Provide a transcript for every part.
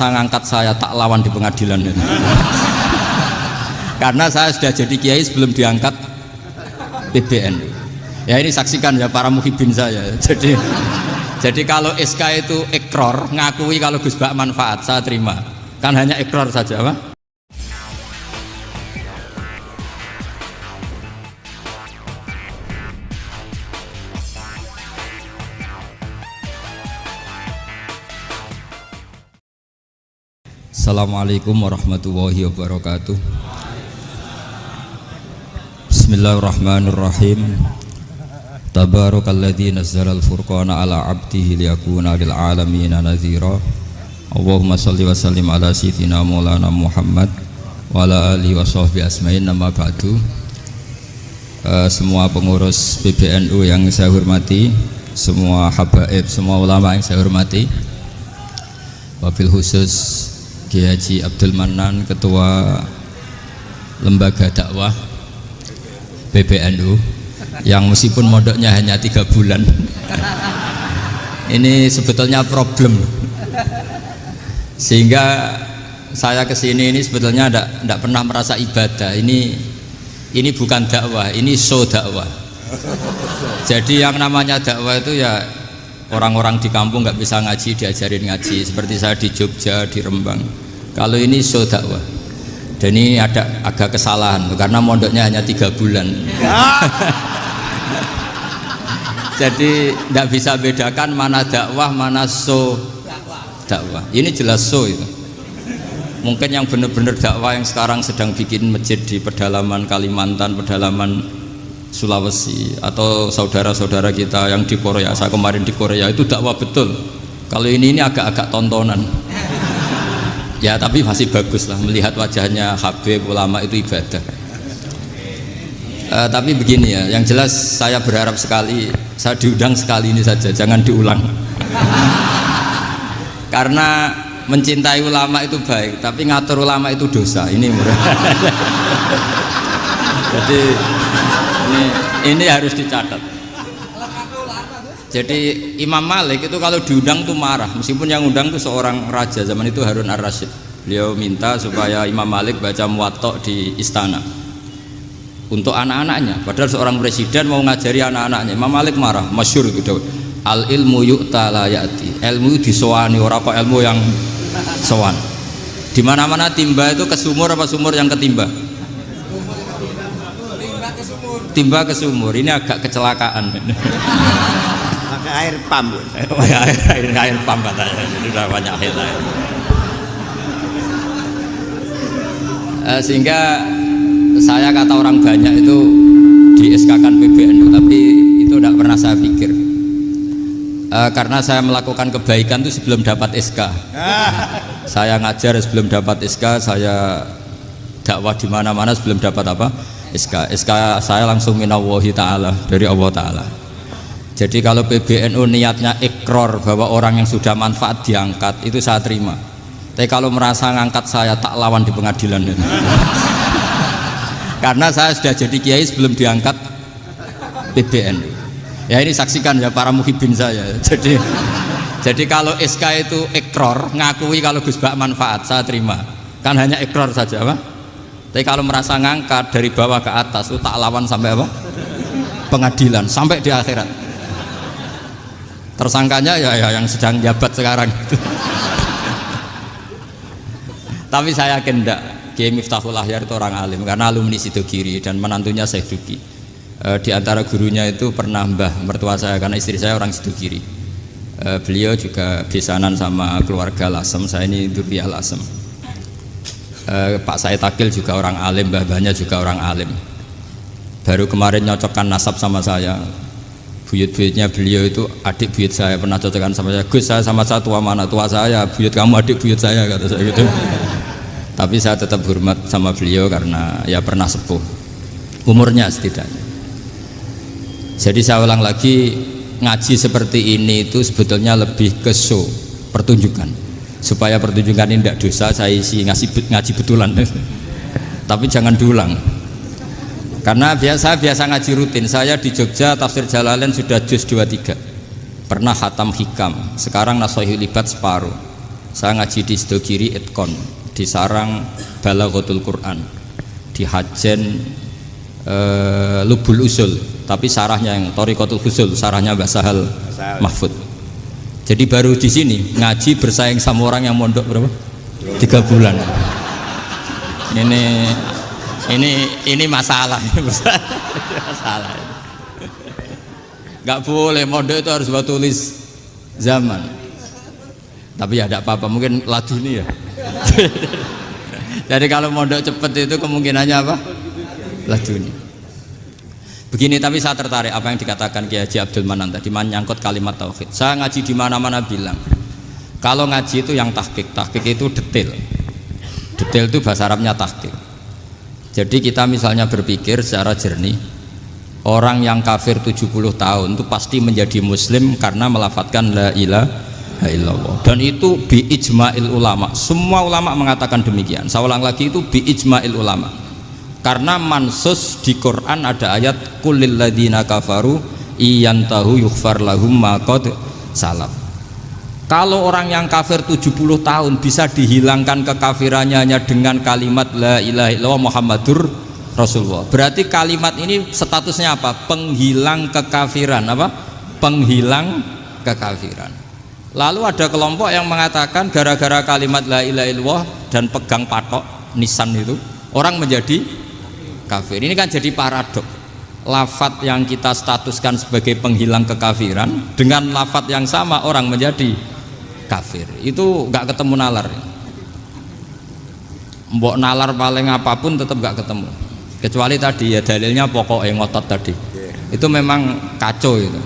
merasa ngangkat saya tak lawan di pengadilan. Karena saya sudah jadi kiai sebelum diangkat PBNU. Ya ini saksikan ya para muhibin saya. Jadi kalau SK itu ikror, ngakui kalau Gus Bak manfaat, saya terima. Kan hanya ikror saja, Pak. Assalamualaikum warahmatullahi wabarakatuh. Bismillahirrahmanirrahim. Tabarakalladzi nazzala al-furqana ala 'abdihi liyakuna lil 'alamin nadhira. Allahumma shalli wa sallim ala sayyidina Maulana Muhammad wa ala alihi wa sahbihi asma'in. Nama ba'du. Semua pengurus PBNU yang saya hormati, semua habaib, semua ulama yang saya hormati, wabil khusus Kiai Haji Abdul Manan, Ketua Lembaga Dakwah PBNU, yang meskipun mondoknya hanya 3 bulan ini sebetulnya problem, sehingga saya kesini ini sebetulnya tidak pernah merasa ibadah. Ini bukan dakwah, ini show dakwah. Jadi yang namanya dakwah itu ya orang-orang di kampung nggak bisa ngaji, diajarin ngaji. Seperti saya di Jogja, di Rembang. Kalau ini show dakwah. Dan ini ada agak kesalahan karena mondoknya hanya 3 bulan. Jadi tidak bisa bedakan mana dakwah, mana show dakwah. Ini jelas show itu. Mungkin yang benar-benar dakwah yang sekarang sedang bikin masjid di pedalaman Kalimantan, pedalaman Sulawesi, atau saudara-saudara kita yang di Korea. Saya kemarin di Korea itu dakwah betul. Kalau ini agak-agak tontonan. Ya tapi masih bagus lah, melihat wajahnya habib ulama itu ibadah. Tapi begini ya, yang jelas saya berharap sekali, saya diundang sekali ini saja, jangan diulang. Karena mencintai ulama itu baik, tapi ngatur ulama itu dosa. Ini murah. Jadi ini harus dicatat. Jadi Imam Malik itu kalau diundang tuh marah, meskipun yang undang itu seorang raja zaman itu, Harun ar-Rasyid. Beliau minta supaya Imam Malik baca Muwatta di istana untuk anak-anaknya, padahal seorang presiden mau ngajari anak-anaknya. Imam Malik marah, masyhur gitu. Al ilmu yu'ta la ya'ti. Ilmu disowani, ora apa ilmu yang sowan. Di mana-mana timba itu ke sumur apa sumur yang ketimba? Timba ke sumur. Ini agak kecelakaan. Pakai air pam. air pam katanya. Jadi udah banyak air. Sehingga saya kata orang banyak itu di SK-kan PBNU, tapi itu tidak pernah saya pikir. Karena saya melakukan kebaikan itu sebelum dapat SK. Saya ngajar sebelum dapat SK, saya dakwah di mana-mana sebelum dapat apa? SK. SK saya langsung minallahi ta'ala, dari Allah Ta'ala. Jadi kalau PBNU niatnya ikror bahwa orang yang sudah manfaat diangkat, itu saya terima. Tapi kalau merasa ngangkat saya tak lawan di pengadilan. Karena saya sudah jadi kiai sebelum diangkat PBNU. Ya ini saksikan ya para muhibin saya. Jadi kalau SK itu ikror, ngakui kalau Gus Bak manfaat, saya terima. Kan hanya ikror saja, Pak. Tapi kalau merasa ngangkat dari bawah ke atas, itu tak lawan sampai apa? Pengadilan, sampai di akhirat. Tersangkanya ya yang sedang jabat sekarang itu. Tapi saya yakin enggak, Kiai Miftahul Ahyar itu orang alim karena alumni Sidogiri dan menantunya Syekh Duki. Di antara gurunya itu pernah mbah mertua saya, karena istri saya orang Sidogiri. Beliau juga besanan sama keluarga Lasem, saya ini Durriyah Lasem. Pak Said Akil juga orang alim, mbah-mbahnya juga orang alim. Baru kemarin nyocokkan nasab sama saya. Buyut-buyutnya beliau itu adik buyut saya, pernah cocokkan sama saya. Gus, saya sama saya tua mana? Tua saya, buyut kamu adik buyut saya, kata saya gitu. Tapi saya tetap hormat sama beliau karena ya pernah sepuh umurnya setidaknya. Jadi saya ulang lagi, ngaji seperti ini itu sebetulnya lebih ke show, pertunjukan. Supaya pertunjukan ini tidak dosa, saya isi ngaji betulan. Tapi jangan diulang. Karena biasa ngaji rutin. Saya di Jogja tafsir Jalalain sudah juz 23. Pernah khatam hikam. Sekarang Nashahul Ibad separuh. Saya ngaji di Sidogiri Itkon, di Sarang Balaghatul Quran, di Hajen Lubul Usul, tapi sarahnya yang Thariqatul Usul, sarahnya Mbah Sahal Mahfud. Jadi baru di sini ngaji bersaing sama orang yang mondok berapa? 3 bulan. Ini masalah, masalah. Nggak boleh mondok itu harus buat tulis zaman. Tapi ya tidak apa-apa, mungkin laduni ya. Jadi kalau mondok cepet itu kemungkinannya apa? Laduni. Begini, tapi saya tertarik apa yang dikatakan Kiai Haji Abdul Manan tadi menyangkut kalimat tauhid. Saya ngaji di mana-mana bilang, kalau ngaji itu yang tahqiq itu detail. Detail itu bahasa Arabnya tahqiq. Jadi kita misalnya berpikir secara jernih, orang yang kafir 70 tahun itu pasti menjadi muslim karena melafadzkan la ilaha illallah. Dan itu bi ijma'il ulama. Semua ulama mengatakan demikian. Saya ulang lagi, itu bi ijma'il ulama. Karena mansus di Quran ada ayat kulil ladina kafaru iyantahu yughfar lahum ma qad salaf. Kalau orang yang kafir 70 tahun bisa dihilangkan kekafirannya hanya dengan kalimat la ilaha illallah Muhammadur Rasulullah. Berarti kalimat ini statusnya apa? Penghilang kekafiran, apa? Penghilang kekafiran. Lalu ada kelompok yang mengatakan gara-gara kalimat la ilaha illallah dan pegang patok nisan itu orang menjadi kafir. Ini kan jadi paradok. Lafadz yang kita statuskan sebagai penghilang kekafiran dengan lafadz yang sama orang menjadi kafir. Itu nggak ketemu nalar. Mbok nalar paling apapun tetap nggak ketemu. Kecuali tadi ya dalilnya pokok ngotot tadi. Itu memang kacau itu.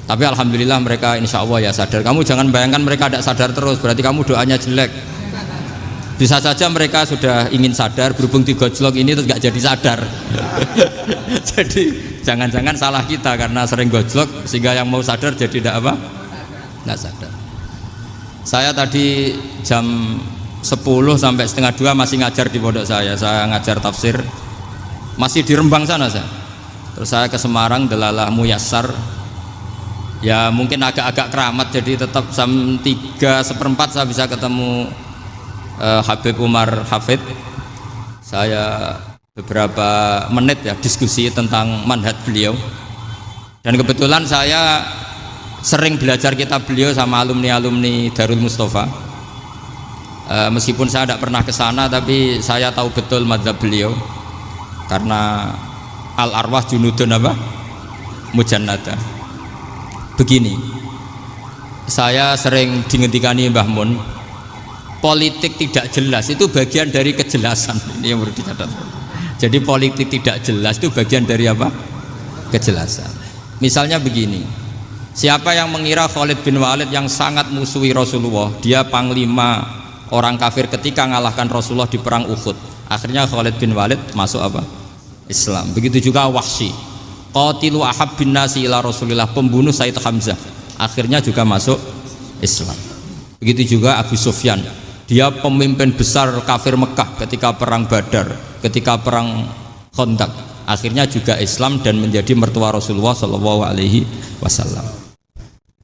Tapi alhamdulillah mereka insya Allah ya sadar. Kamu jangan bayangkan mereka tidak sadar terus, berarti kamu doanya jelek. Bisa saja mereka sudah ingin sadar, berhubung digojlok ini terus nggak jadi sadar. Jadi jangan-jangan salah kita karena sering gojlok sehingga yang mau sadar jadi tidak apa? Nggak sadar. Saya tadi jam 10 sampai setengah 2 masih ngajar di pondok saya. Saya ngajar tafsir masih di Rembang sana saya. Terus saya ke Semarang Delalah Muyassar. Ya mungkin agak-agak keramat, jadi tetap jam 3:15 saya bisa ketemu Habib Umar Hafid. Saya beberapa menit ya diskusi tentang manhaj beliau, dan kebetulan saya sering belajar kitab beliau sama alumni-alumni Darul Mustafa. Meskipun saya tidak pernah ke sana, tapi saya tahu betul mazhab beliau karena al arwah junudun apa? Mujannada. Begini, saya sering dingendikani Mbah Mun, politik tidak jelas itu bagian dari kejelasan. Ini yang perlu dicatat. Jadi politik tidak jelas itu bagian dari apa? Kejelasan. Misalnya begini, siapa yang mengira Khalid bin Walid yang sangat musuhi Rasulullah, dia panglima orang kafir ketika ngalahkan Rasulullah di perang Uhud, akhirnya Khalid bin Walid masuk apa? Islam. Begitu juga Wahsy, qatilu ahabbin nasi ila Rasulillah, pembunuh Said Hamzah, akhirnya juga masuk Islam. Begitu juga Abu Sufyan, dia pemimpin besar kafir Mekah ketika perang Badar, ketika perang Khandaq, akhirnya juga Islam dan menjadi mertua Rasulullah Shallallahu Alaihi Wasallam.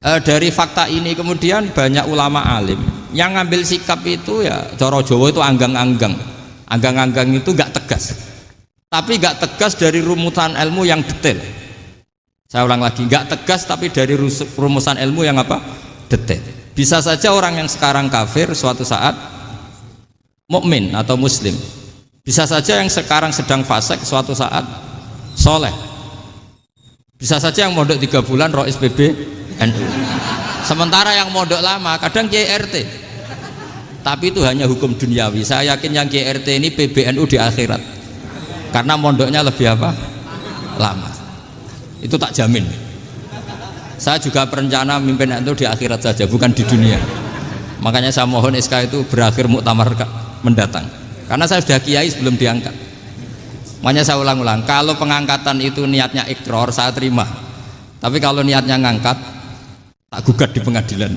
Dari fakta ini kemudian banyak ulama alim yang ngambil sikap itu ya coro Jawa itu anggang-anggang. Anggang-anggang itu gak tegas, tapi gak tegas dari rumusan ilmu yang detail. Saya ulang lagi, gak tegas tapi dari rumusan ilmu yang apa? Detail. Bisa saja orang yang sekarang kafir suatu saat mukmin atau muslim. Bisa saja yang sekarang sedang fasik suatu saat soleh. Bisa saja yang mondok 3 bulan rois PB NU. Sementara yang mondok lama kadang Kiai RT. Tapi itu hanya hukum duniawi. Saya yakin yang Kiai RT ini PBNU di akhirat. Karena mondoknya lebih apa? Lama. Itu tak jamin. Saya juga berencana mimpin NU di akhirat saja, bukan di dunia. Makanya saya mohon SK itu berakhir muktamar mendatang. Karena saya sudah kiai sebelum diangkat. Makanya saya ulang-ulang, kalau pengangkatan itu niatnya ikror, saya terima. Tapi kalau niatnya ngangkat, tak gugat di pengadilan.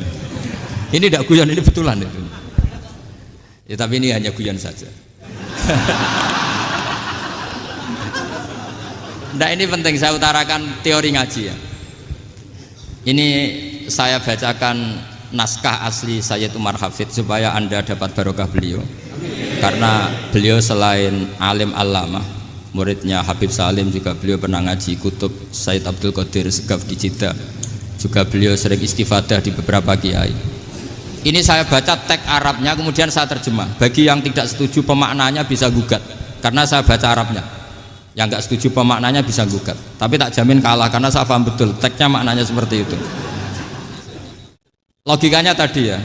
Ini tidak guyon, ini betulan itu. Ya, tapi ini hanya guyon saja. Nah, ini penting saya utarakan teori ngaji ya. Ini saya bacakan naskah asli Sayyid Umar Hafid supaya Anda dapat barokah beliau. Karena beliau selain alim allamah, muridnya Habib Salim, juga beliau pernah ngaji kutub Sayyid Abdul Qadir Segaf di Jeddah. Juga beliau sering istifadah di beberapa kiai. Ini saya baca teks Arabnya kemudian saya terjemah. Bagi yang tidak setuju pemaknanya bisa gugat karena saya baca Arabnya. Yang nggak setuju pemaknanya bisa gugat. Tapi tak jamin kalah karena saya paham betul teksnya maknanya seperti itu. Logikanya tadi ya,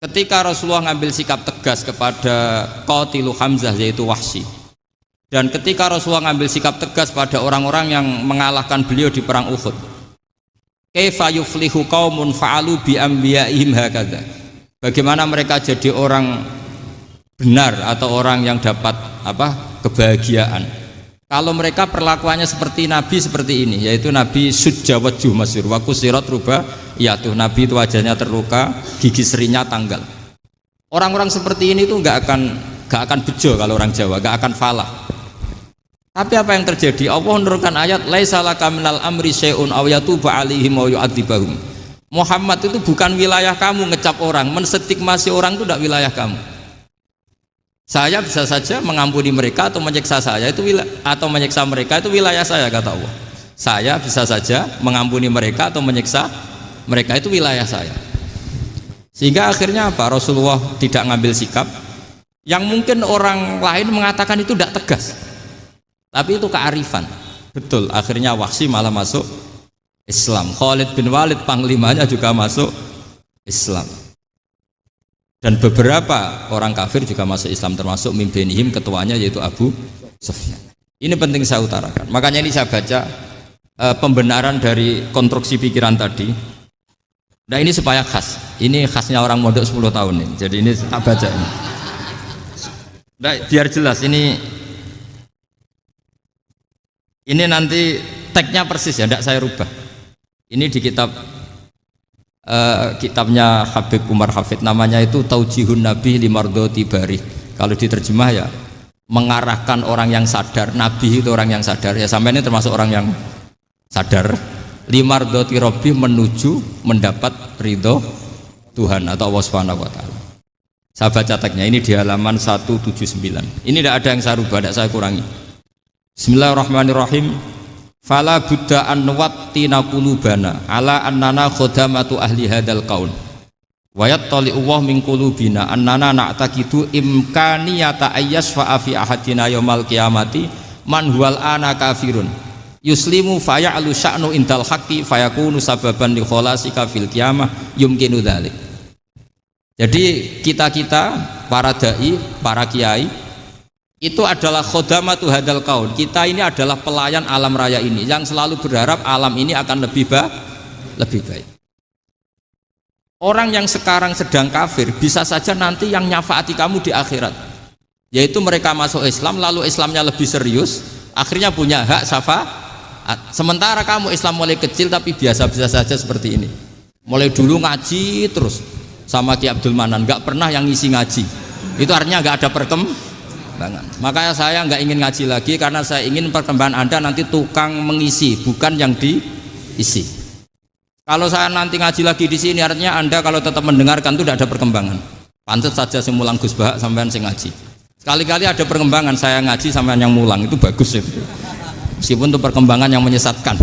ketika Rasulullah ngambil sikap tegas kepada Qatilu Hamzah yaitu Wahsy, dan ketika Rasulullah ngambil sikap tegas pada orang-orang yang mengalahkan beliau di perang Uhud, kaifa yuflihu qaumun fa'alu bi anbiya'ihim hakadha, bagaimana mereka jadi orang benar atau orang yang dapat kebahagiaan kalau mereka perlakuannya seperti Nabi seperti ini, yaitu Nabi sujja wajhuh masyhur wa kusirat ruba, yaitu Nabi itu wajahnya terluka, gigi serinya tanggal. Orang-orang seperti ini tuh nggak akan bejo kalau orang Jawa, nggak akan falah. Tapi apa yang terjadi? Allah menurunkan ayat laisa laka minal amri syai'un aw yatuba 'alaihim aw yu'adzibahum. Muhammad itu bukan wilayah kamu ngecap orang, menstigmasi orang itu tidak wilayah kamu. Saya bisa saja mengampuni mereka atau menyiksa saya itu atau menyiksa mereka itu wilayah saya, kata Allah. Saya bisa saja mengampuni mereka atau menyiksa mereka itu wilayah saya. Sehingga akhirnya apa? Rasulullah tidak ngambil sikap yang mungkin orang lain mengatakan itu tidak tegas. Tapi itu kearifan. Betul, akhirnya Wahsy malah masuk Islam. Khalid bin Walid panglimanya juga masuk Islam. Dan beberapa orang kafir juga masuk Islam, termasuk mimbenihim, ketuanya yaitu Abu Sufyan. Ini penting saya utarakan. Makanya ini saya baca pembenaran dari konstruksi pikiran tadi. Nah ini supaya khas. Ini khasnya orang mondok 10 tahun ini. Jadi ini tak baca ini. Nah, biar jelas ini nanti teksnya persis ya, tidak saya rubah. Ini di kitabnya Habib Umar Hafid, namanya itu Taujihun Nabi Limardoti Bari. Kalau diterjemah ya mengarahkan orang yang sadar. Nabi itu orang yang sadar ya, sampai ini termasuk orang yang sadar. Limardoti Robbi, menuju mendapat ridho Tuhan atau Allah Subhanahu wa Ta'ala. Saya baca teksnya ini di halaman 179. Ini tidak ada yang saya rubah, tidak saya kurangi. Bismillahirrahmanirrahim. Fala buddha an nuwattina qulubana ala annana khodamatu ahli hadal qaul wa yattali Allah min qulubina annana na'taqidu imkaniyata ayyasfa'a fi ahadina yaumal qiyamati man huwal ana kafirun yuslimu faya'lu sya'nu indal haqqi fayakunu sababan li kholasika fil qiyamah yumkinu dzalik. Jadi kita para dai, para kiai itu adalah khodamatu hadal kaun. Kita ini adalah pelayan alam raya ini yang selalu berharap alam ini akan lebih baik. Orang yang sekarang sedang kafir bisa saja nanti yang nyafaati kamu di akhirat, yaitu mereka masuk Islam lalu Islamnya lebih serius, akhirnya punya hak syafaat. Sementara kamu Islam mulai kecil tapi biasa-biasa saja seperti ini, mulai dulu ngaji terus sama Ki Abdul Manan, nggak pernah yang ngisi ngaji, itu artinya nggak ada perkembangan. Makanya saya nggak ingin ngaji lagi karena saya ingin perkembangan Anda nanti tukang mengisi, bukan yang diisi. Kalau saya nanti ngaji lagi di sini artinya Anda kalau tetap mendengarkan itu tidak ada perkembangan. Pantes saja semulang Gus Bahak sampean sing ngaji. Sekali-kali ada perkembangan, saya ngaji sampean yang mulang, itu bagus itu. Meskipun itu perkembangan yang menyesatkan.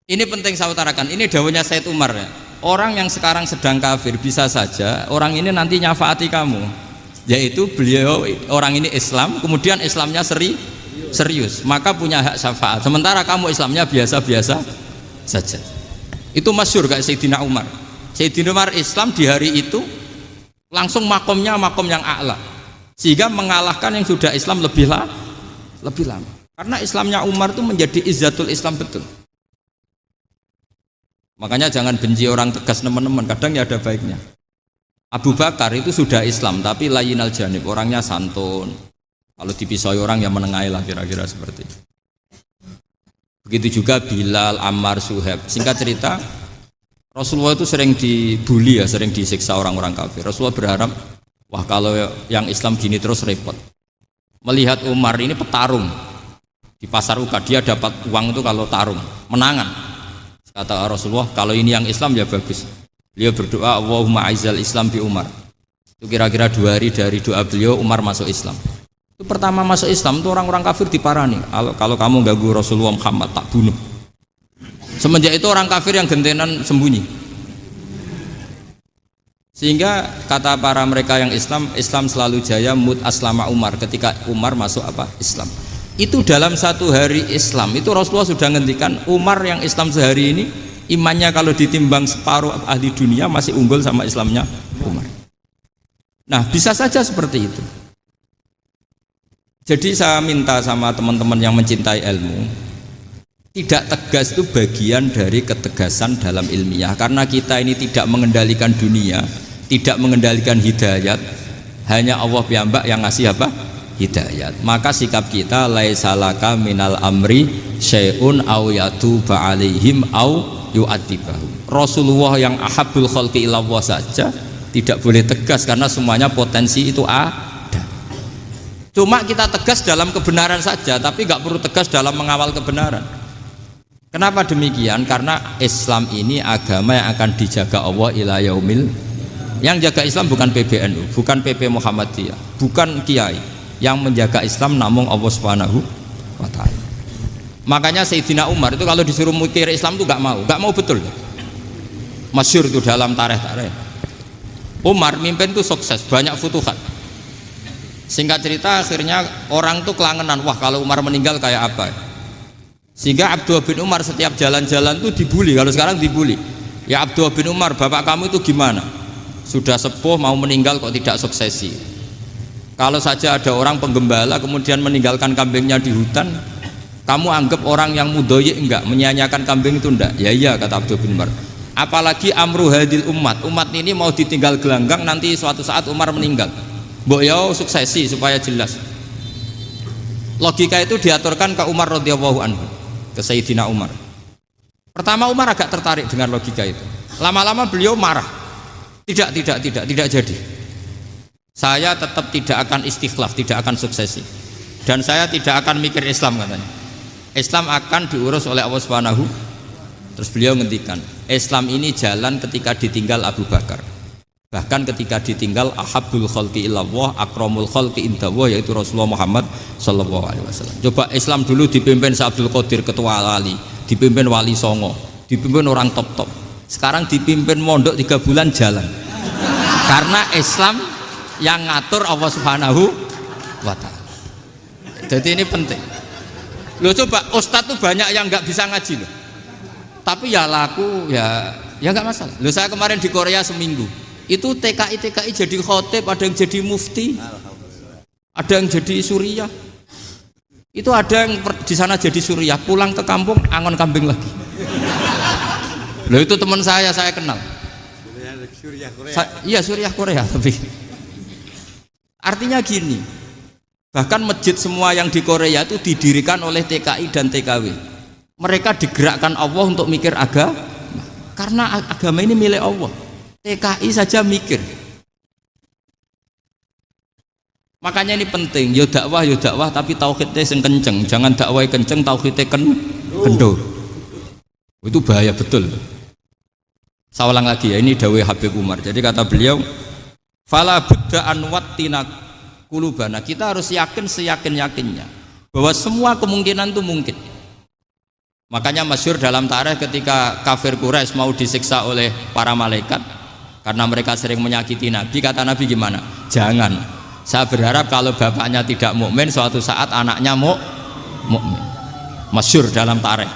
Ini penting saya utarakan. Ini dawuhnya Sayyid Umar ya. Orang yang sekarang sedang kafir bisa saja orang ini nanti nyafaati kamu, yaitu beliau orang ini Islam, kemudian Islamnya serius, maka punya hak syafaat. Sementara kamu Islamnya biasa-biasa saja. Itu masyhur kayak Sayyidina Umar. Sayyidina Umar Islam di hari itu langsung makomnya makom yang a'la, sehingga mengalahkan yang sudah Islam lebih lama. Karena Islamnya Umar itu menjadi izzatul Islam betul. Makanya jangan benci orang tegas teman-teman, kadang ya ada baiknya. Abu Bakar itu sudah Islam tapi layinal janib, orangnya santun. Kalau dipisoi orang yang menengahi lah, kira-kira seperti itu. Begitu juga Bilal, Ammar, Suhaib. Singkat cerita, Rasulullah itu sering dibully ya, sering disiksa orang-orang kafir. Rasulullah berharap, wah kalau yang Islam gini terus repot. Melihat Umar ini petarung Di pasar Uka dia dapat uang itu kalau tarung, menangan. Kata Rasulullah, kalau ini yang Islam ya bagus. Beliau berdoa, Allahumma aizal Islam bi Umar. Itu kira-kira 2 hari dari doa beliau, Umar masuk Islam. Itu pertama masuk Islam itu orang-orang kafir diparani. Kalau kamu ganggu Rasulullah Muhammad tak bunuh. Semenjak itu orang kafir yang gentenan sembunyi. Sehingga kata para mereka yang Islam, Islam selalu jaya mut aslama Umar. Ketika Umar masuk Islam. Itu dalam 1 hari Islam itu Rasulullah sudah ngendikan Umar yang Islam sehari ini imannya kalau ditimbang separuh ahli dunia masih unggul sama Islamnya Umar. Nah bisa saja seperti itu. Jadi saya minta sama teman-teman yang mencintai ilmu, tidak tegas itu bagian dari ketegasan dalam ilmiah. Karena kita ini tidak mengendalikan dunia, tidak mengendalikan hidayat, hanya Allah piyambak yang ngasih apa? Hidayat. Maka sikap kita laisalaka minal amri syai'un aw yatuba alaihim aw yu'adzibahum. Rasulullah yang ahabbul khalqi ilallah saja tidak boleh tegas karena semuanya potensi itu ada. Cuma kita tegas dalam kebenaran saja, tapi nggak perlu tegas dalam mengawal kebenaran. Kenapa demikian? Karena Islam ini agama yang akan dijaga Allah ila yaumil. Yang jaga Islam bukan PBNU, bukan PP Muhammadiyah, bukan kiai. Yang menjaga Islam namun Allah Subhanahu wa ta'ala. Makanya Sayyidina Umar itu kalau disuruh mikir Islam itu nggak mau betul. Masyhur itu dalam tarikh-tarikh. Umar mimpin itu sukses, banyak futuhat. Singkat cerita akhirnya orang tuh kelangenan, wah kalau Umar meninggal kayak apa. Sehingga Abdullah bin Umar setiap jalan-jalan tuh dibully, kalau sekarang dibully. Ya Abdullah bin Umar, bapak kamu itu gimana? Sudah sepuh mau meninggal kok tidak suksesi. Kalau saja ada orang penggembala kemudian meninggalkan kambingnya di hutan, kamu anggap orang yang mudoyik enggak, menyanyiakan kambing itu enggak? Ya iya kata Abdullah bin Umar. Apalagi amru hadil umat ini mau ditinggal gelanggang nanti suatu saat Umar meninggal. Mbok ya suksesi supaya jelas. Logika itu diaturkan ke Umar radhiyallahu anhu, ke Sayyidina Umar. Pertama Umar agak tertarik dengan logika itu. Lama-lama beliau marah. Tidak jadi. Saya tetap tidak akan istikhlaf, tidak akan suksesi. Dan saya tidak akan mikir Islam katanya. Islam akan diurus oleh Allah Subhanahu. Terus beliau ngendikan, Islam ini jalan ketika ditinggal Abu Bakar. Bahkan ketika ditinggal ahabbul khalqi ilallah akramul khalqi indallah, yaitu Rasulullah Muhammad sallallahu alaihi wasallam. Coba Islam dulu dipimpin Abdul Qadir ketua wali, dipimpin Wali Songo, dipimpin orang top-top. Sekarang dipimpin mondok 3 bulan jalan. Karena Islam yang ngatur Allah Subhanahu wa taala. Jadi ini penting. Loh coba ustadz tuh banyak yang nggak bisa ngaji loh. Tapi ya laku ya nggak masalah. Loh saya kemarin di Korea seminggu. Itu TKI jadi khotib, ada yang jadi mufti, ada yang jadi suriah. Itu ada yang di sana jadi suriah, pulang ke kampung angon kambing lagi. Loh itu teman saya kenal. Iya suriah Korea tapi. Artinya gini, bahkan masjid semua yang di Korea itu didirikan oleh TKI dan TKW. Mereka digerakkan Allah untuk mikir agama, karena agama ini milik Allah. TKI saja mikir. Makanya ini penting, yo dakwah tapi tauhidnya sing kenceng, jangan dakwah kenceng tauhidnya kendor. Itu bahaya betul. Saya ulang lagi ya, ini dawuh Habib Umar. Jadi kata beliau, fala budda an wattina qulubana. Kita harus yakin seyakin-yakinnya bahwa semua kemungkinan itu mungkin. Makanya masyhur dalam tarikh ketika kafir Quraisy mau disiksa oleh para malaikat karena mereka sering menyakiti Nabi, kata Nabi gimana? Jangan. Saya berharap kalau bapaknya tidak mukmin, suatu saat anaknya mukmin. Masyhur dalam tarikh.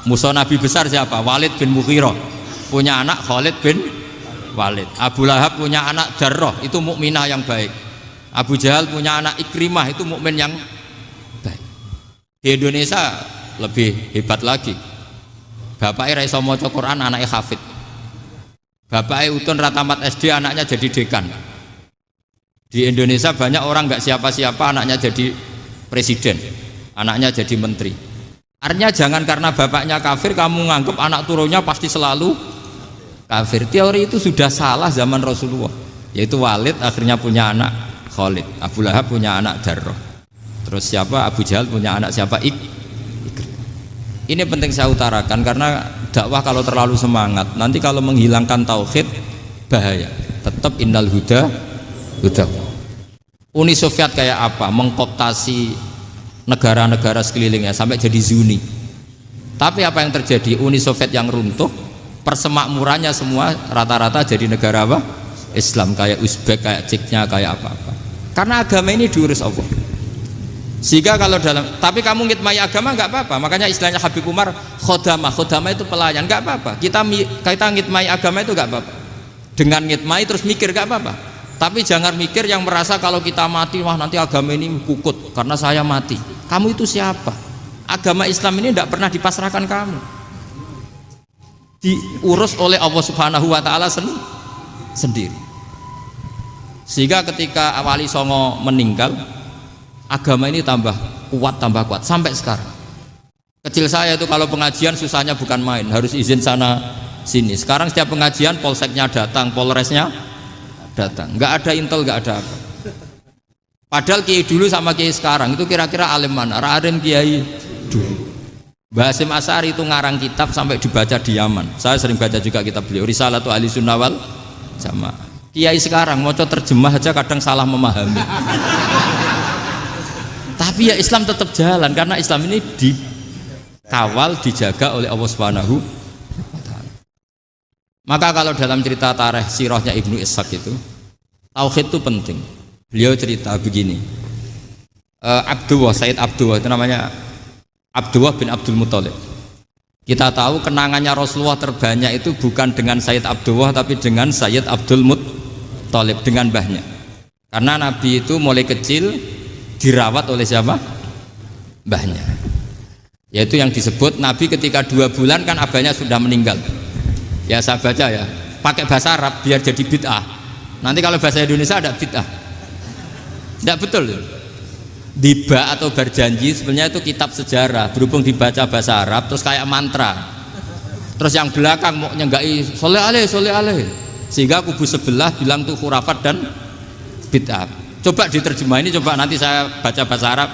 Musuh Nabi besar siapa? Walid bin Mughirah. Punya anak Khalid bin Walid. Abu Lahab punya anak Darrah, itu mukminah yang baik. Abu Jahal punya anak Ikrimah, itu mukmin yang baik. Di Indonesia lebih hebat lagi. Bapaknya ra iso maca Quran, anaknya hafid. Bapaknya Utun Ratamat SD, anaknya jadi dekan. Di Indonesia banyak orang nggak siapa-siapa, anaknya jadi presiden, anaknya jadi menteri. Artinya jangan karena bapaknya kafir kamu nganggep anak turunnya pasti selalu kafir. Teori itu sudah salah zaman Rasulullah. Yaitu Walid akhirnya punya anak Khalid, Abu Lahab punya anak Darrah. Terus siapa? Abu Jahal punya anak siapa? Ini penting saya utarakan karena dakwah kalau terlalu semangat nanti kalau menghilangkan tauhid bahaya. Tetap innal huda. Uni Soviet kayak apa? Mengkooptasi negara-negara sekelilingnya sampai jadi Zuni. Tapi apa yang terjadi? Uni Soviet yang runtuh, persemakmurannya semua rata-rata jadi negara apa? Islam, kayak Uzbek, kayak Ceknya, kayak apa-apa. Karena agama ini diurus Allah. Sehingga kalau tapi kamu ngitmai agama nggak apa-apa. Makanya istilahnya Habib Umar khodamah itu pelayan, nggak apa-apa. Kita ngitmai agama itu nggak apa-apa. Dengan ngitmai terus mikir nggak apa-apa. Tapi jangan mikir yang merasa kalau kita mati wah nanti agama ini kukut karena saya mati. Kamu itu siapa? Agama Islam ini tidak pernah dipasrahkan kamu. Diurus oleh Allah Subhanahu wa taala sendiri. Sehingga ketika Wali Songo meninggal, agama ini tambah kuat sampai sekarang. Kecil saya itu kalau pengajian susahnya bukan main, harus izin sana sini. Sekarang setiap pengajian polseknya datang, polresnya datang, nggak ada intel, nggak ada apa. Padahal kiai dulu sama kiai sekarang itu kira-kira alim mana? Alim kiai dulu. Mbah Hasyim Asy'ari itu ngarang kitab sampai dibaca di Yaman. Saya sering baca juga kitab beliau, Risalatu Ahli Sunnah wal Jamaah. Kiai sekarang mau terjemah aja kadang salah memahami. Tapi ya Islam tetap jalan karena Islam ini dikawal, dijaga oleh Allah Subhanahu wa taala. Maka kalau dalam cerita tarikh sirahnya Ibnu Ishaq itu, tauhid itu penting. Beliau cerita begini. Sayyid Abdullah itu namanya Abdullah bin Abdul Muthalib. Kita tahu kenangannya Rasulullah terbanyak itu bukan dengan Sayyid Abdullah tapi dengan Sayyid Abdul Muthalib, dengan mbahnya. Karena Nabi itu mulai kecil dirawat oleh siapa? Mbahnya. Yaitu yang disebut Nabi ketika 2 bulan kan abahnya sudah meninggal. Ya saya baca ya, pakai bahasa Arab biar jadi bid'ah. Nanti kalau bahasa Indonesia ada bid'ah. Tidak betul. Diba atau berjanji sebenarnya itu kitab sejarah, berhubung dibaca bahasa Arab terus kayak mantra. Terus yang belakang mau nyenggai soleh aleh, sehingga kubu sebelah bilang tuh khurafat dan bid'ah. Coba diterjemah ini, coba nanti saya baca bahasa Arab.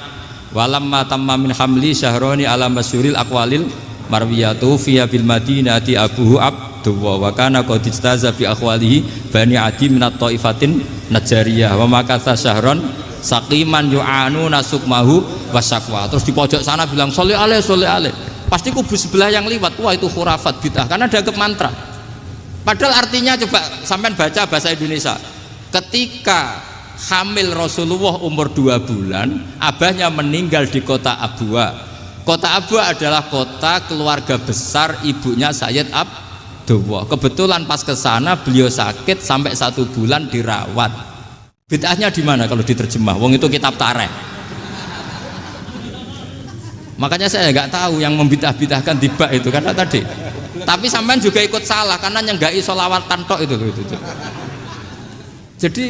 Walamma tamma min hamli syahroni ala masyuril aqwalil marwiyatu fiya bil madinati abuhu abdullah wa kana qad istaza bi akhwalihi bani adi minat taifatin najariyah wa makatha syahron saqiman yu'anu nasukmahu wasakwa. Terus di pojok sana bilang soleh aleh. Pasti kubu sebelah yang liwat, wah itu khurafat bid'ah karena dianggap mantra. Padahal artinya coba sampean baca bahasa Indonesia. Ketika hamil Rasulullah umur 2 bulan, abahnya meninggal di kota Abwa. Kota Abwa adalah kota keluarga besar ibunya Sayyid Abdullah. Kebetulan pas ke sana beliau sakit sampai 1 bulan dirawat. Bid'ahnya di mana kalau diterjemah? Wong itu kitab tarikh. Makanya saya nggak tahu yang membidah-bidahkan tiba itu karena tadi. Tapi sampean juga ikut salah karena nyenggai sholawat tantok itu. Jadi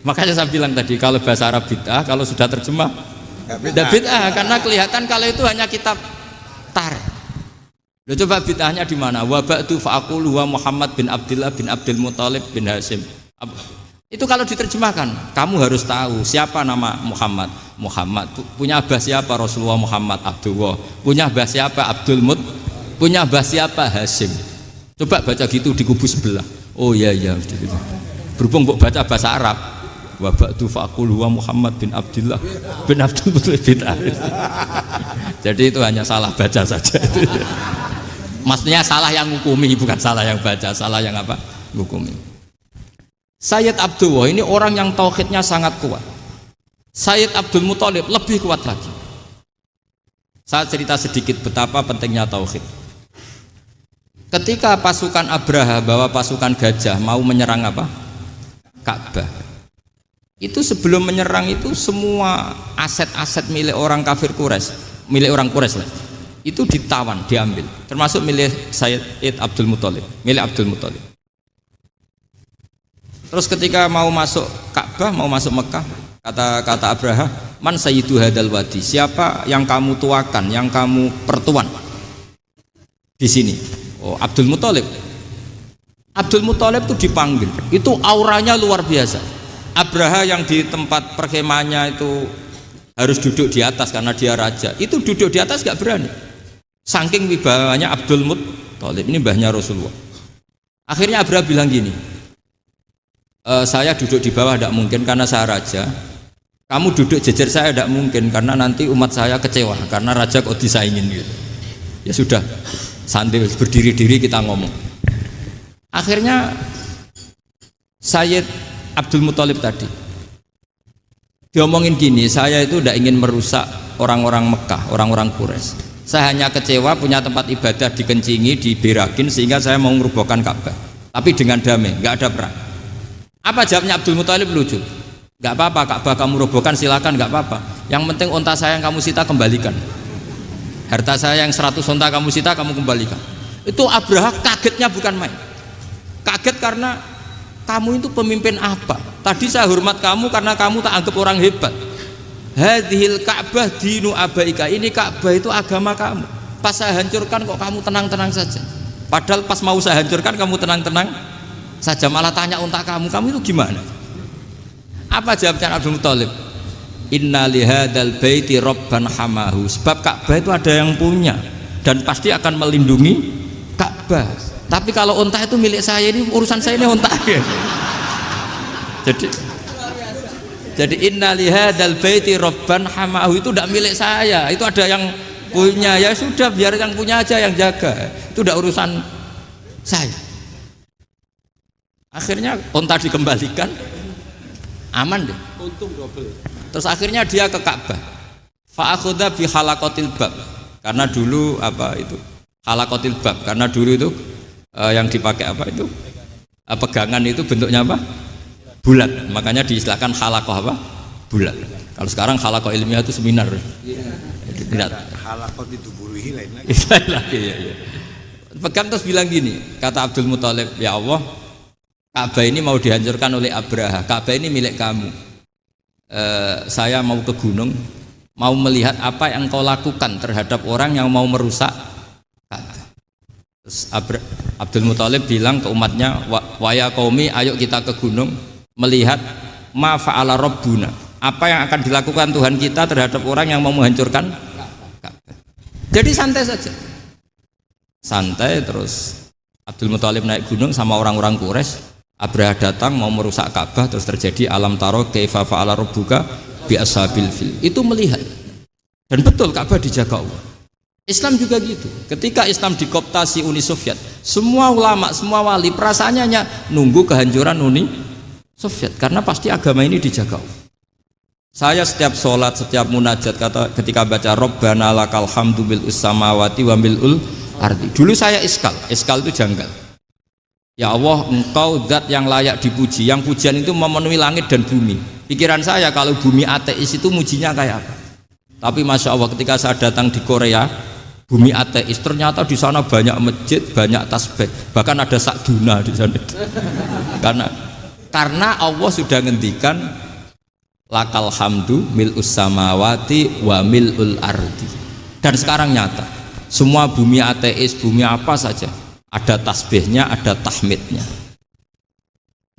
makanya saya bilang tadi kalau bahasa Arab bid'ah, kalau sudah terjemah tidak bid'ah karena kelihatan kalau itu hanya kitab tarikh. Loh, coba bid'ahnya di mana? Wa ba'du fa'aqulu wa Muhammad bin Abdullah bin Abdul Muthalib bin Hasyim. Itu kalau diterjemahkan, kamu harus tahu siapa nama Muhammad. Muhammad punya abah siapa? Rasulullah Muhammad Abdullah. Punya abah siapa? Abdul Mut. Punya abah siapa? Hasyim. Coba baca gitu di kubu sebelah. Oh iya gitu. Berhubung baca bahasa Arab. Wa ba'du fa'aqulu wa Muhammad bin Abdullah bin Abdul Muthalib bin Hasyim. Jadi itu hanya salah baca saja. Maksudnya salah yang hukumi, bukan salah yang baca, salah yang apa? Hukumi. Sayyid Abdullah ini orang yang tauhidnya sangat kuat. Sayyid Abdul Muthalib lebih kuat lagi. Saya cerita sedikit betapa pentingnya tauhid. Ketika pasukan Abraha bawa pasukan gajah mau menyerang apa? Ka'bah. Itu sebelum menyerang itu semua aset-aset milik orang kafir Quraisy, milik orang Quraisy lah. Itu ditawan, diambil, termasuk milik Sayyid Abdul Muthalib, milik Abdul Muthalib. Terus ketika mau masuk Ka'bah, mau masuk Mekah, kata Abraha, man sayyidu hadal wadi, siapa yang kamu tuakan, yang kamu pertuan di sini? Oh, Abdul Muthalib. Abdul Muthalib itu dipanggil, itu auranya luar biasa. Abraha yang di tempat perkemahannya itu harus duduk di atas karena dia raja. Itu duduk di atas gak berani. Saking wibawanya Abdul Muttalib, ini mbahnya Rasulullah. Akhirnya Abraha bilang gini, saya duduk di bawah tidak mungkin karena saya raja. Kamu duduk jejer saya tidak mungkin karena nanti umat saya kecewa karena raja kok disaingin gitu. Ya sudah, sambil berdiri-diri kita ngomong. Akhirnya Sayyid Abdul Muttalib tadi diomongin gini, saya itu tidak ingin merusak orang-orang Mekah, orang-orang Quraisy. Saya hanya kecewa punya tempat ibadah dikencingi, diberakin sehingga saya mau merubuhkan Ka'bah. Tapi dengan damai, nggak ada perang. Apa jawabnya Abdul Muttalib? Lucu. Nggak apa-apa, Ka'bah kamu robohkan silakan, nggak apa-apa. Yang penting unta saya yang kamu sita kembalikan. Harta saya yang 100 unta kamu sita kamu kembalikan. Itu Abraha kagetnya bukan main. Kaget karena kamu itu pemimpin apa? Tadi saya hormat kamu karena kamu tak anggap orang hebat. Hadhil Ka'bah dinu abaika, ini Ka'bah itu agama kamu. Pas saya hancurkan kok kamu tenang-tenang saja. Padahal pas mau saya hancurkan kamu tenang-tenang saja, malah tanya unta kamu itu gimana? Apa jawabnya Abdul Muttalib? Inna lihadal baiti robban hamahu. Sebab Ka'bah itu ada yang punya dan pasti akan melindungi Ka'bah. Tapi kalau unta itu milik saya, ini urusan saya, ini unta. Jadi inna lihadal baiti robban hamahu itu tidak milik saya, itu ada yang punya. Ya sudah, biar yang punya aja yang jaga, itu tidak urusan saya. Akhirnya unta dikembalikan, aman deh, untung double. Terus akhirnya dia ke Ka'bah, fa'akhudha bi halaqatil bab, karena dulu apa itu halaqatil bab, karena dulu itu yang dipakai apa itu pegangan itu bentuknya apa, bulat, makanya diistilahkan halaqah apa, bulat. Kalau sekarang halaqah ilmiah itu seminar. Tidak. Halaqah itu buruhi lain lagi. Ya. Pegang terus bilang gini, kata Abdul Muttalib, ya Allah, Ka'bah ini mau dihancurkan oleh Abraha. Ka'bah ini milik kamu. Saya mau ke gunung, mau melihat apa yang kau lakukan terhadap orang yang mau merusak Ka'bah. Terus Abdul Muttalib bilang ke umatnya, wa ya qaumi, ayo kita ke gunung melihat ma fa'ala rabbuna, apa yang akan dilakukan Tuhan kita terhadap orang yang mau menghancurkan Ka'bah. Jadi santai saja, santai. Terus Abdul Muttalib naik gunung sama orang-orang Quraisy. Abraha datang mau merusak Ka'bah, terus terjadi alam taro kaifa fa'ala rabbuka bi ashabil fil. Itu melihat, dan betul Ka'bah dijaga Allah. Islam juga gitu. Ketika Islam dikooptasi Uni Soviet, semua ulama, semua wali perasaannya hanya nunggu kehancuran Uni Soviet, karena pasti agama ini dijaga. Saya setiap sholat, setiap munajat, ketika baca Rabbana lakal hamdu bil samawati wa mil'ul ardi. Dulu saya iskal itu janggal. Ya Allah, engkau zat yang layak dipuji, yang pujian itu memenuhi langit dan bumi. Pikiran saya kalau bumi ateis itu mujinya kayak apa? Tapi masya Allah, ketika saya datang di Korea, bumi ateis, ternyata di sana banyak masjid, banyak tasbih, bahkan ada sakduna di sana. Karena Allah sudah ngendikan lakal hamdu mil'us samawati wa mil'ul ardi. Dan sekarang nyata, semua bumi ateis, bumi apa saja, ada tasbihnya, ada tahmidnya.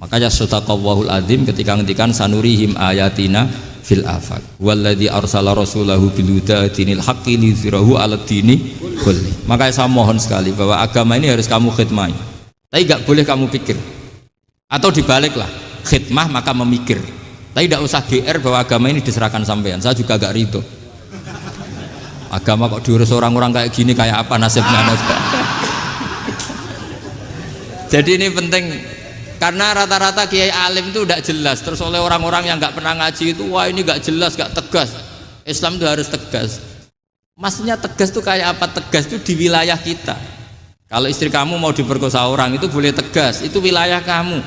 Makanya sadaqallahul adzim ketika ngendikan sanurihim ayatina fil afaq walladzi arsala rasulahu bil huda dinil haqqi liyuzhirahu 'alad dini kulli. Makanya saya mohon sekali bahwa agama ini harus kamu khidmah. Tapi enggak boleh kamu pikir. Atau dibaliklah, khidmah maka memikir. Tapi tidak usah GR bahwa agama ini diserahkan sampean. Saya juga agak ridho. Agama kok diurus orang-orang kayak gini, kayak apa nasibnya? Jadi ini penting, karena rata-rata kiai alim itu tidak jelas. Terus oleh orang-orang yang nggak pernah ngaji itu, wah ini nggak jelas, nggak tegas. Islam itu harus tegas. Maksudnya tegas itu kayak apa? Tegas itu di wilayah kita. Kalau istri kamu mau diperkosa orang itu boleh tegas, itu wilayah kamu.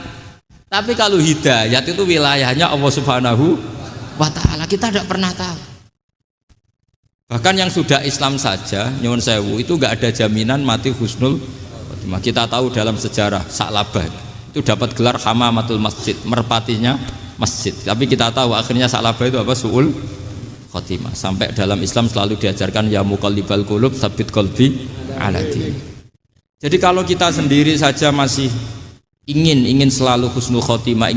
Tapi kalau hidayat itu wilayahnya Allah Subhanahu wa Ta'ala, kita tidak pernah tahu. Bahkan yang sudah Islam saja, nyuwun sewu, itu nggak ada jaminan mati husnul. Kita tahu dalam sejarah Sa'labah itu dapat gelar hamamatul masjid, merpatinya masjid. Tapi kita tahu akhirnya Sa'labah itu apa? Su'ul khotimah. Sampai dalam Islam selalu diajarkan ya muqallibal qulub tsabbit qalbi ala din. Jadi kalau kita sendiri saja masih ingin selalu husnul khotimah,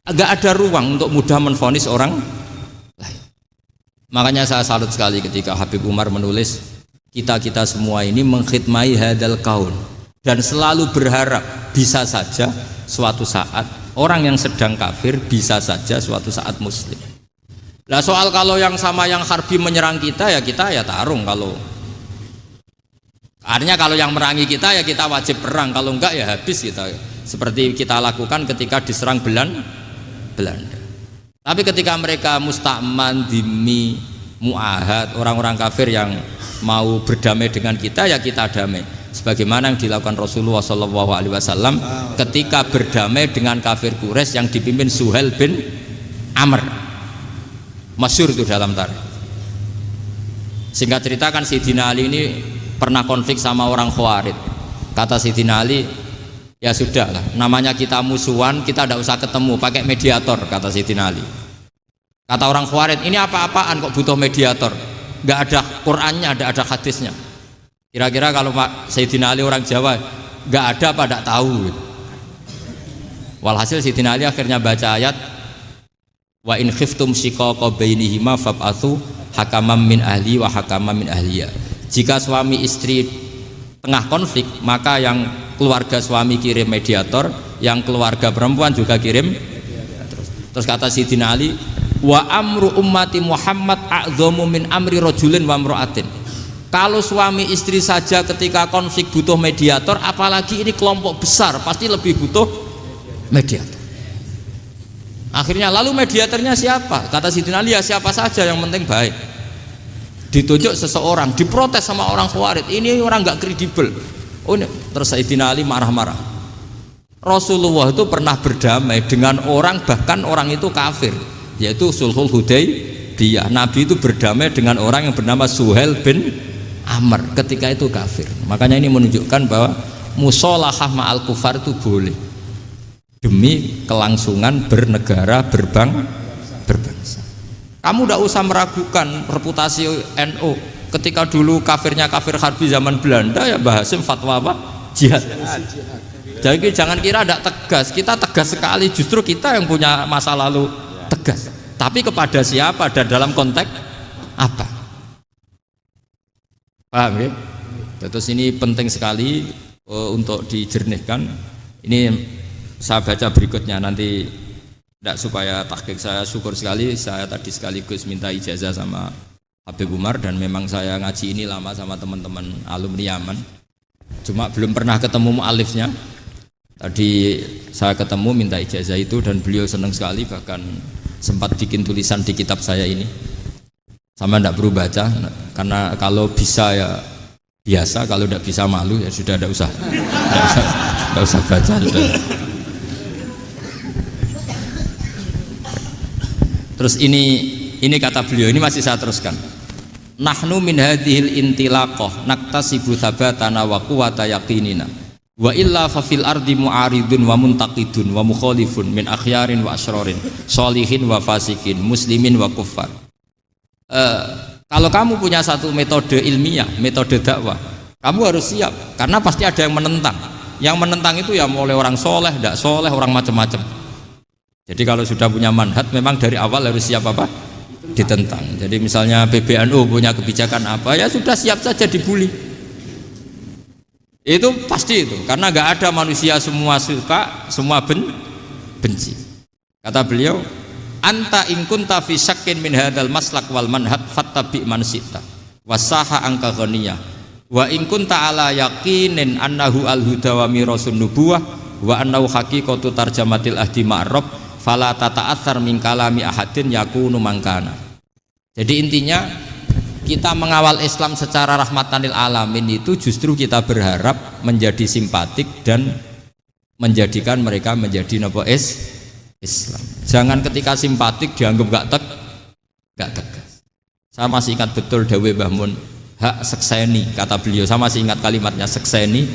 agak ada ruang untuk mudah menvonis orang lain. Makanya saya salut sekali ketika Habib Umar menulis kita semua ini mengkhidmai hadal kaun dan selalu berharap bisa saja suatu saat orang yang sedang kafir bisa saja suatu saat muslim. Nah soal kalau yang sama yang harbi menyerang kita ya tarung, kalau artinya kalau yang merangi kita ya kita wajib perang, kalau enggak ya habis kita, seperti kita lakukan ketika diserang Belanda. Tapi ketika mereka musta'man, dhimmi, mu'ahad, orang-orang kafir yang mau berdamai dengan kita ya kita damai, sebagaimana yang dilakukan Rasulullah SAW ketika berdamai dengan kafir Quraisy yang dipimpin Suhail bin Amr, masyhur itu dalam tarikh. Singkat cerita kan Sayyidina Ali ini pernah konflik sama orang Khawarij. Kata Sayyidina Ali, ya sudahlah, namanya kita musuhan, kita tidak usah ketemu, pakai mediator, kata Sayyidina Ali. Kata orang Khawarij, ini apa-apaan kok butuh mediator, nggak ada Qur'annya, ada hadisnya. Kira-kira kalau Pak Sayyidina Ali orang Jawa, nggak ada apa tidak tahu. Walhasil Sayyidina Ali akhirnya baca ayat, wa in khiftum shiqaqa bainihima fab'atsu hakaman min ahli wa hakaman min ahliya. Jika suami istri tengah konflik, maka yang keluarga suami kirim mediator, yang keluarga perempuan juga kirim. Terus kata Sayyidina Ali, wa amru ummati Muhammad a'dhamu min amri rajulin wa imra'atin. Kalau suami istri saja ketika konflik butuh mediator, apalagi ini kelompok besar pasti lebih butuh mediator. Akhirnya lalu mediatornya siapa? Kata Sayyidina Ali, ya siapa saja yang penting baik. Ditunjuk seseorang, diprotes sama orang Khawarij, ini orang nggak kredibel. Oh ini, terus Sayyidina Ali marah-marah. Rasulullah itu pernah berdamai dengan orang, bahkan orang itu kafir, yaitu Sulhul Hudaybiyah. Nabi itu berdamai dengan orang yang bernama Suhail bin Amr ketika itu kafir. Makanya ini menunjukkan bahwa musolahah ma'al kufar itu boleh demi kelangsungan bernegara, berbangsa. Kamu tidak usah meragukan reputasi NU. Ketika dulu kafirnya kafir harbi zaman Belanda, ya Mbah Hasim fatwa apa? Jihad. Jadi jangan kira tidak tegas, kita tegas sekali, justru kita yang punya masa lalu tegas. Tapi kepada siapa dan dalam konteks apa? Paham ya? Terus ini penting sekali untuk dijernihkan. Ini saya baca berikutnya nanti, tidak supaya tahqiq. Saya syukur sekali, saya tadi sekaligus minta ijazah sama Habib Umar, dan memang saya ngaji ini lama sama teman-teman alumni Yaman, cuma belum pernah ketemu mu'alifnya. Tadi saya ketemu minta ijazah itu dan beliau senang sekali, bahkan sempat bikin tulisan di kitab saya ini. Sama tidak perlu baca, karena kalau bisa ya biasa, kalau tidak bisa malu ya sudah, tidak usah baca sudah. Terus ini kata beliau, ini masih saya teruskan. Nahnu min hadhil intilaqah naktasibu thabatana wa quwwata yaqinina wa illa fa fil ardi mu'aridun wa muntaqidun wa mukhalifun min akhyarin wa asyrarin sholihin wa fasikin muslimin wa kuffar. Kalau kamu punya satu metode ilmiah, metode dakwah, kamu harus siap, karena pasti ada yang menentang. Yang menentang itu ya mulai orang soleh, tidak soleh, orang macam-macam. Jadi kalau sudah punya manhaj, memang dari awal harus siap apa? Ditentang. Jadi misalnya PBNU punya kebijakan apa, ya sudah siap saja dibully. Itu pasti itu, karena nggak ada manusia semua suka, semua benci. Kata beliau, anta in kunta fi syakkin min hadzal maslak wal manhaj fattabi man syi'ta wasaha angka ghaniyah wa in kunta ala yaqinin annahu al huda wa mirasun nubuwah wa annahu haqiqatu tarjamatil ahdi ma'rab fala tata'atsar min kalami ahadin yakunu mangkana. Jadi intinya kita mengawal Islam secara rahmatan lil alamin itu justru kita berharap menjadi simpatik dan menjadikan mereka menjadi napa Islam. Jangan ketika simpatik dianggap gak tegas. Saya masih ingat betul dawuh Mbah Mun, hak sekseni, kata beliau. Saya masih ingat kalimatnya, sekseni.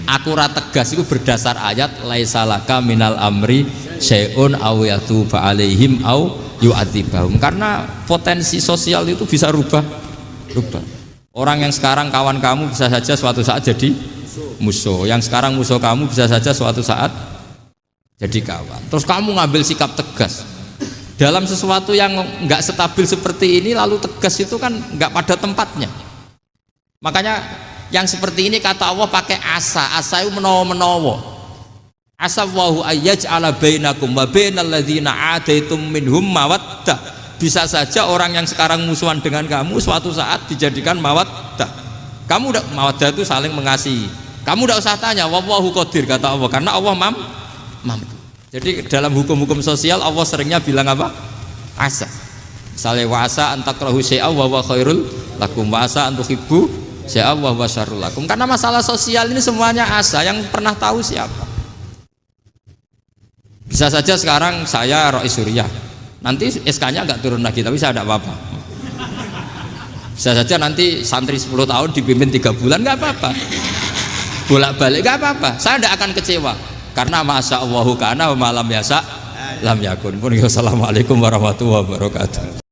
Akurat tegas itu berdasar ayat laisalaka minal amri syai'un aw yatuba alaihim aw yu'adzibahum. Karena potensi sosial itu bisa rubah. Orang yang sekarang kawan kamu bisa saja suatu saat jadi musuh. Yang sekarang musuh kamu bisa saja suatu saat jadi kawan. Terus kamu ngambil sikap tegas, Dalam sesuatu yang nggak stabil seperti ini lalu tegas itu kan nggak pada tempatnya. Makanya yang seperti ini kata Allah pakai asa itu menawa-menawa. Asa wahu ayyaj'ala bainakum wa bainal ladzina ataitum minhum mawaddah. Bisa saja orang yang sekarang musuhan dengan kamu suatu saat dijadikan mawaddah. Kamu udah mawaddah itu saling mengasihi. Kamu udah usah tanya wallahu qadir kata Allah karena Allah mampu. Jadi dalam hukum-hukum sosial Allah seringnya bilang apa? Asa. Misalnya wasa antakrahu syai'a wa huwa khairul lakum wa asa antuhibbu syai'a wa huwa syarrul lakum. Karena masalah sosial ini semuanya asa, yang pernah tahu siapa? Bisa saja sekarang saya Rois Surya, nanti SK-nya nggak turun lagi, tapi saya tidak apa-apa. Bisa saja nanti santri 10 tahun dipimpin 3 bulan nggak apa-apa, bolak-balik nggak apa-apa, saya tidak akan kecewa karena masya Allahu kana wa malam yasa lam yakun. Assalamualaikum warahmatullahi wabarakatuh.